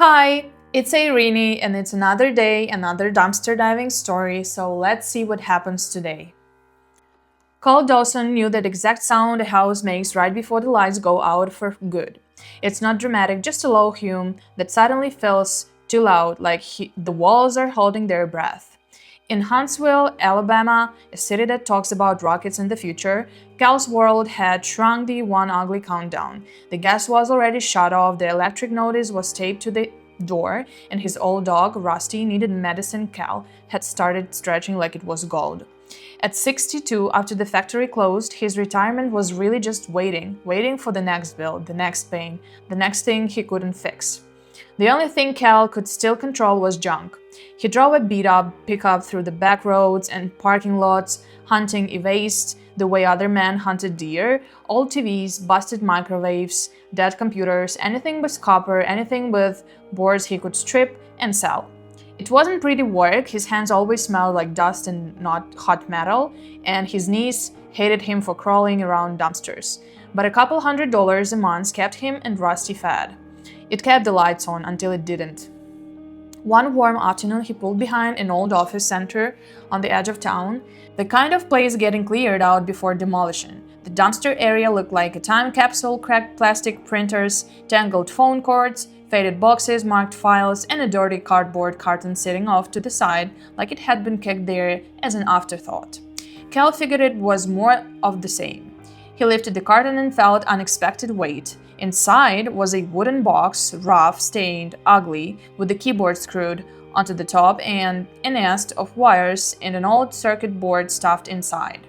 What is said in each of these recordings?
Hi, it's Irene and it's another day, another dumpster diving story, so let's see what happens today. Dawson knew that exact sound a house makes right before the lights go out for good. It's not dramatic, just a low hum that suddenly feels too loud, like the walls are holding their breath. In Huntsville, Alabama, a city that talks about rockets in the future, Cal's world had shrunk to one ugly countdown. The gas was already shut off, the electric notice was taped to the door, and his old dog, Rusty, needed medicine. Cal had started stretching like it was gold. At 62, after the factory closed, his retirement was really just waiting for the next bill, the next pain, the next thing he couldn't fix. The only thing Cal could still control was junk. He drove a beat-up pickup through the back roads and parking lots, hunting evased the way other men hunted deer, old TVs, busted microwaves, dead computers, anything with copper, anything with boards he could strip and sell. It wasn't pretty work, his hands always smelled like dust and not hot metal, and his knees hated him for crawling around dumpsters. But a couple $100 a month kept him and Rusty fed. It kept the lights on until it didn't. One warm afternoon, he pulled behind an old office center on the edge of town, the kind of place getting cleared out before demolition. The dumpster area looked like a time capsule, cracked plastic printers, tangled phone cords, faded boxes, marked files, and a dirty cardboard carton sitting off to the side like it had been kicked there as an afterthought. Cal figured it was more of the same. He lifted the carton and felt unexpected weight. Inside was a wooden box, rough, stained, ugly, with the keyboard screwed onto the top and a nest of wires and an old circuit board stuffed inside.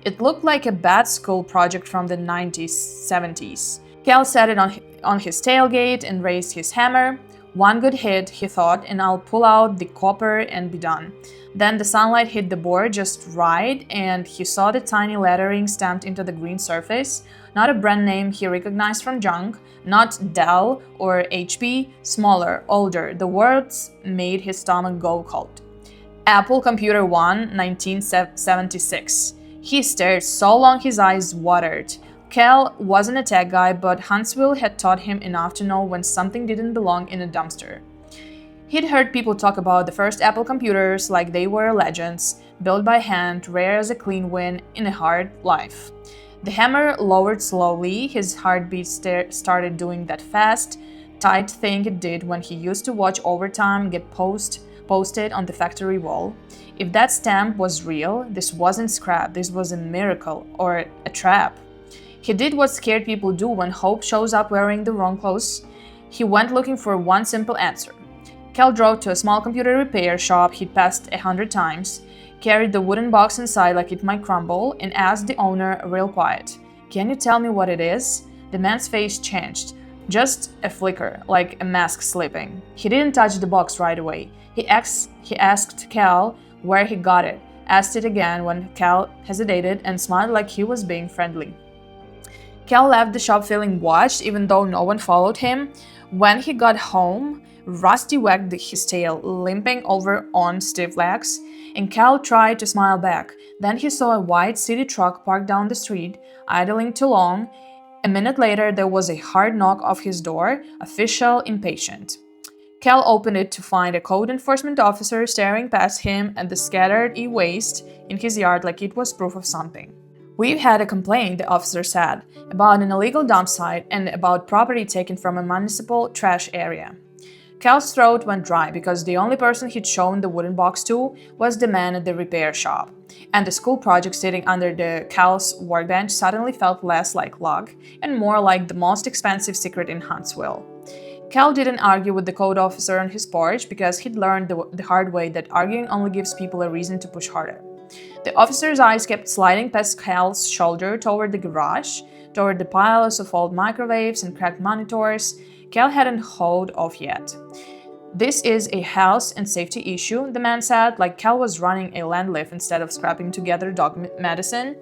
It looked like a bad school project from the 90s, 70s. Cal set it on his tailgate and raised his hammer. One good hit, he thought, and I'll pull out the copper and be done. Then the sunlight hit the board just right, and he saw the tiny lettering stamped into the green surface. Not a brand name he recognized from junk, not Dell or HP, smaller, older. The words made his stomach go cold. Apple Computer 1, 1976. He stared so long his eyes watered. Cal wasn't a tech guy, but Huntsville had taught him enough to know when something didn't belong in a dumpster. He'd heard people talk about the first Apple computers like they were legends, built by hand, rare as a clean win in a hard life. The hammer lowered slowly, his heartbeat started doing that fast, tight thing it did when he used to watch Overtime get posted on the factory wall. If that stamp was real, this wasn't scrap, this was a miracle or a trap. He did what scared people do when hope shows up wearing the wrong clothes. He went looking for one simple answer. Cal drove to a small computer repair shop he'd passed 100 times, carried the wooden box inside like it might crumble, and asked the owner real quiet, "Can you tell me what it is?" The man's face changed. Just a flicker, like a mask slipping. He didn't touch the box right away. He asked Cal where he got it, asked it again when Cal hesitated and smiled like he was being friendly. Cal left the shop feeling watched, even though no one followed him. When he got home, Rusty wagged his tail, limping over on stiff legs, and Cal tried to smile back. Then he saw a white city truck parked down the street, idling too long. A minute later, there was a hard knock off his door, official, impatient. Cal opened it to find a code enforcement officer staring past him at the scattered e-waste in his yard like it was proof of something. "We've had a complaint," the officer said, "about an illegal dump site and about property taken from a municipal trash area." Cal's throat went dry because the only person he'd shown the wooden box to was the man at the repair shop, and the school project sitting under the Cal's workbench suddenly felt less like luck and more like the most expensive secret in Huntsville. Cal didn't argue with the code officer on his porch because he'd learned the hard way that arguing only gives people a reason to push harder. The officer's eyes kept sliding past Cal's shoulder toward the garage, toward the piles of old microwaves and cracked monitors Cal hadn't hauled off yet. "This is a health and safety issue," the man said, like Cal was running a land lift instead of scrapping together dog medicine.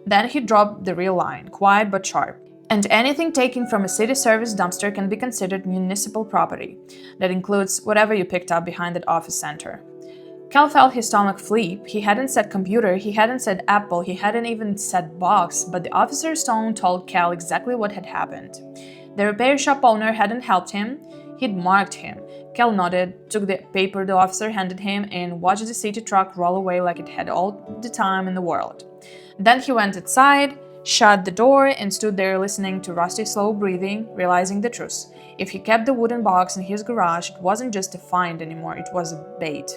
Then he dropped the real line, quiet but sharp. "And anything taken from a city service dumpster can be considered municipal property. That includes whatever you picked up behind that office center." Cal felt his stomach flip. He hadn't said computer, he hadn't said Apple, he hadn't even said box, but the officer's tone told Cal exactly what had happened. The repair shop owner hadn't helped him. He'd marked him. Cal nodded, took the paper the officer handed him, and watched the city truck roll away like it had all the time in the world. Then he went inside, shut the door, and stood there listening to Rusty's slow breathing, realizing the truth. If he kept the wooden box in his garage, it wasn't just a find anymore, it was a bait.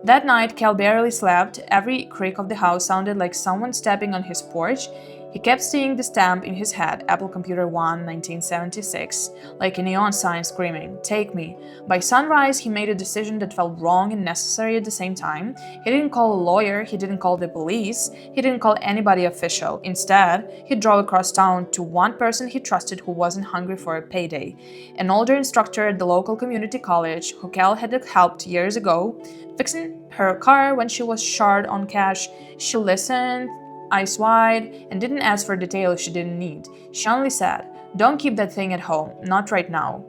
That night, Cal barely slept. Every creak of the house sounded like someone stepping on his porch. He kept seeing the stamp in his head, Apple Computer 1, 1976, like a neon sign screaming, "Take me." By sunrise, he made a decision that felt wrong and necessary at the same time. He didn't call a lawyer, he didn't call the police, he didn't call anybody official. Instead, he drove across town to one person he trusted who wasn't hungry for a payday, an older instructor at the local community college who Cal had helped years ago. Fixing her car when she was short on cash, she listened, eyes wide, and didn't ask for details she didn't need. She only said, "Don't keep that thing at home, not right now."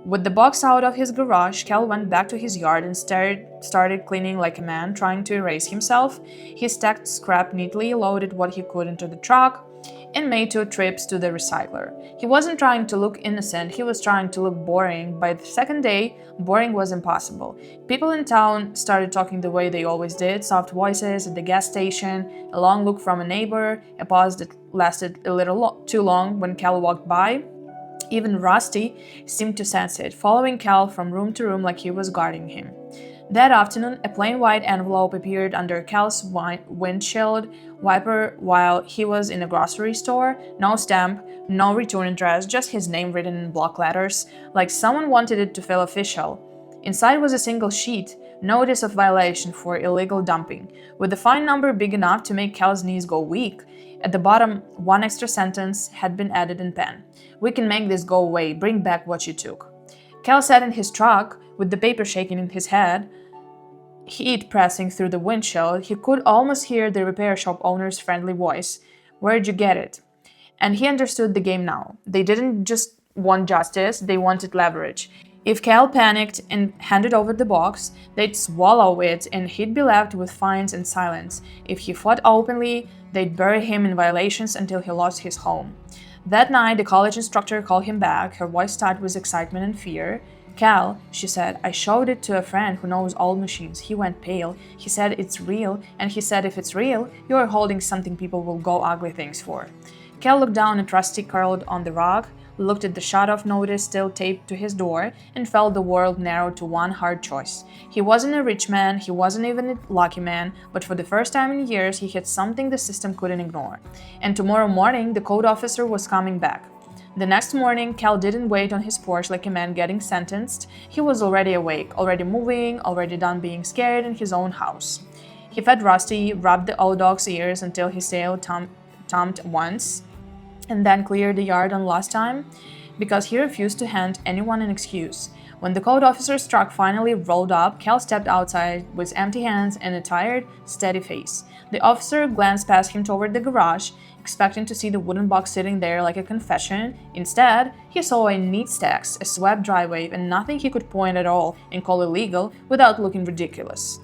With the box out of his garage, Cal went back to his yard and started cleaning like a man trying to erase himself. He stacked scrap neatly, loaded what he could into the truck, and made 2 trips to the recycler. He wasn't trying to look innocent, he was trying to look boring. By the second day, boring was impossible. People in town started talking the way they always did, soft voices at the gas station, a long look from a neighbor, a pause that lasted a little too long when Cal walked by. Even Rusty seemed to sense it, following Cal from room to room like he was guarding him. That afternoon, a plain white envelope appeared under Cal's windshield wiper while he was in a grocery store. No stamp, no return address, just his name written in block letters, like someone wanted it to feel official. Inside was a single sheet, notice of violation for illegal dumping, with the fine number big enough to make Cal's knees go weak. At the bottom, one extra sentence had been added in pen. "We can make this go away, bring back what you took." Cal sat in his truck, with the paper shaking in his head, heat pressing through the windshield. He could almost hear the repair shop owner's friendly voice. "Where'd you get it?" And he understood the game now. They didn't just want justice, they wanted leverage. If Cal panicked and handed over the box, they'd swallow it and he'd be left with fines and silence. If he fought openly, they'd bury him in violations until he lost his home. That night, the college instructor called him back, her voice tight with excitement and fear. "Cal," she said, "I showed it to a friend who knows old machines. He went pale. He said it's real, and he said if it's real, you are holding something people will go ugly things for." Cal looked down at Rusty curled on the rug, looked at the shut-off notice still taped to his door, and felt the world narrow to one hard choice. He wasn't a rich man, he wasn't even a lucky man, but for the first time in years he had something the system couldn't ignore. And tomorrow morning the code officer was coming back. The next morning, Cal didn't wait on his porch like a man getting sentenced. He was already awake, already moving, already done being scared in his own house. He fed Rusty, rubbed the old dog's ears until his tail thumped once, and then cleared the yard one last time, because he refused to hand anyone an excuse. When the code officer's truck finally rolled up, Cal stepped outside with empty hands and a tired, steady face. The officer glanced past him toward the garage, expecting to see the wooden box sitting there like a confession. Instead, he saw a neat stacks, a swept driveway, and nothing he could point at all and call illegal without looking ridiculous.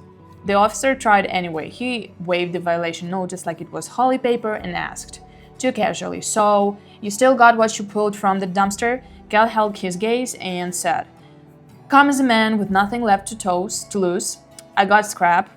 The officer tried anyway. He waved the violation notice like it was holy paper and asked, too casually, "So, you still got what you pulled from the dumpster?" Cal held his gaze and said, "Calm as a man with nothing left to lose. I got scrap.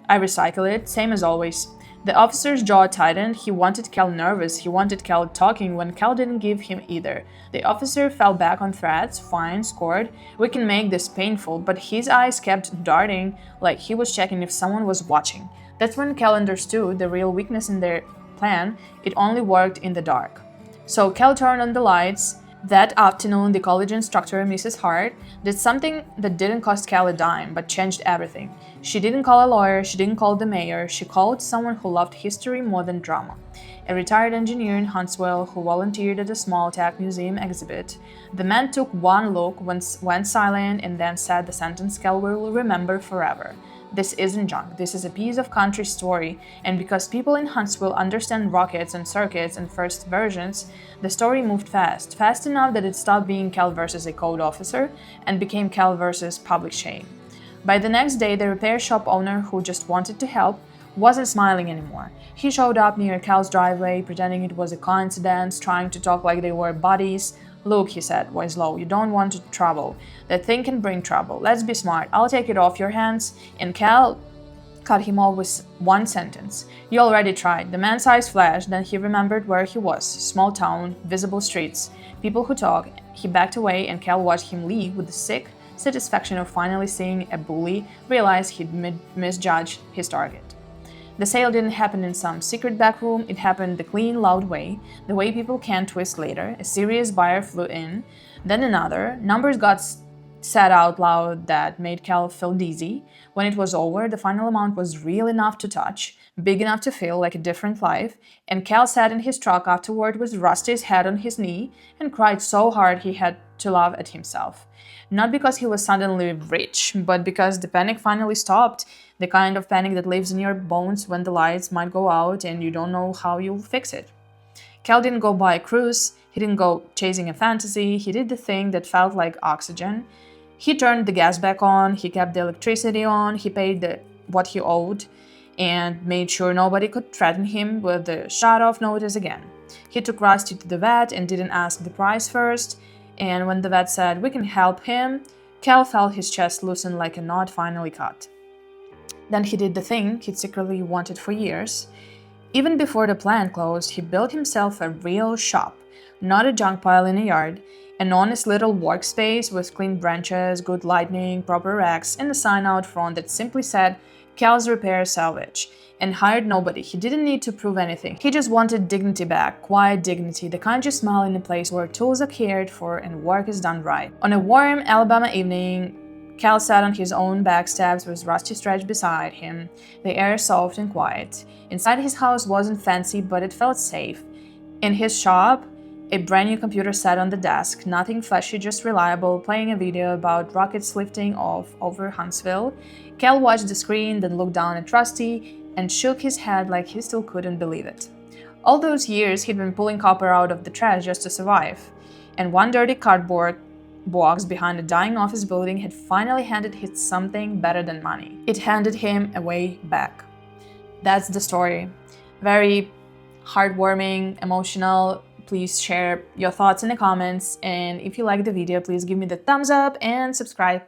I recycle it, same as always." The officer's jaw tightened. He wanted Cal nervous. He wanted Cal talking when Cal didn't give him either. The officer fell back on threats. "Fine, scored. We can make this painful," but his eyes kept darting like he was checking if someone was watching. That's when Cal understood the real weakness in their plan. It only worked in the dark. So Cal turned on the lights. That afternoon, the college instructor, Mrs. Hart, did something that didn't cost Cal a dime, but changed everything. She didn't call a lawyer, she didn't call the mayor, she called someone who loved history more than drama. A retired engineer in Huntsville who volunteered at a small tech museum exhibit. The man took one look, went silent, and then said the sentence Cal will remember forever. "This isn't junk, this is a piece of country story," and because people in Huntsville understand rockets and circuits and first versions, the story moved fast enough that it stopped being Cal versus a code officer and became Cal versus public shame. By the next day, the repair shop owner, who just wanted to help, wasn't smiling anymore. He showed up near Cal's driveway, pretending it was a coincidence, trying to talk like they were buddies, "Look," he said, voice low, "you don't want trouble. That thing can bring trouble. Let's be smart. I'll take it off your hands." And Cal cut him off with one sentence. "You already tried." The man's eyes flashed, then he remembered where he was. Small town, visible streets, people who talk. He backed away, and Cal watched him leave with the sick satisfaction of finally seeing a bully realize he'd misjudged his target. The sale didn't happen in some secret back room, it happened the clean, loud way, the way people can twist later. A serious buyer flew in, then another. Numbers got said out loud that made Cal feel dizzy. When it was over, the final amount was real enough to touch, big enough to feel like a different life, and Cal sat in his truck afterward with Rusty's head on his knee and cried so hard he had to laugh at himself. Not because he was suddenly rich, but because the panic finally stopped, the kind of panic that lives in your bones when the lights might go out and you don't know how you'll fix it. Cal didn't go buy a cruise, he didn't go chasing a fantasy, he did the thing that felt like oxygen. He turned the gas back on, he kept the electricity on, he paid what he owed, and made sure nobody could threaten him with the shut-off notice again. He took Rusty to the vet and didn't ask the price first, and when the vet said, "We can help him," Cal felt his chest loosen like a knot finally cut. Then he did the thing he'd secretly wanted for years. Even before the plant closed, he built himself a real shop, not a junk pile in a yard, an honest little workspace with clean branches, good lighting, proper racks, and a sign out front that simply said, "Cal's Repair Salvage," and hired nobody. He didn't need to prove anything. He just wanted dignity back, quiet dignity, the kind you smell in a place where tools are cared for and work is done right. On a warm Alabama evening, Cal sat on his own back steps with Rusty stretched beside him, the air soft and quiet. Inside his house wasn't fancy, but it felt safe. In his shop, a brand new computer sat on the desk, nothing flashy, just reliable, playing a video about rockets lifting off over Huntsville. Cal watched the screen, then looked down at Rusty and shook his head like he still couldn't believe it. All those years he'd been pulling copper out of the trash just to survive, and one dirty cardboard box behind a dying office building had finally handed him something better than money. It handed him a way back. That's the story. Very heartwarming, emotional. Please share your thoughts in the comments, and if you like the video, please give me the thumbs up and subscribe.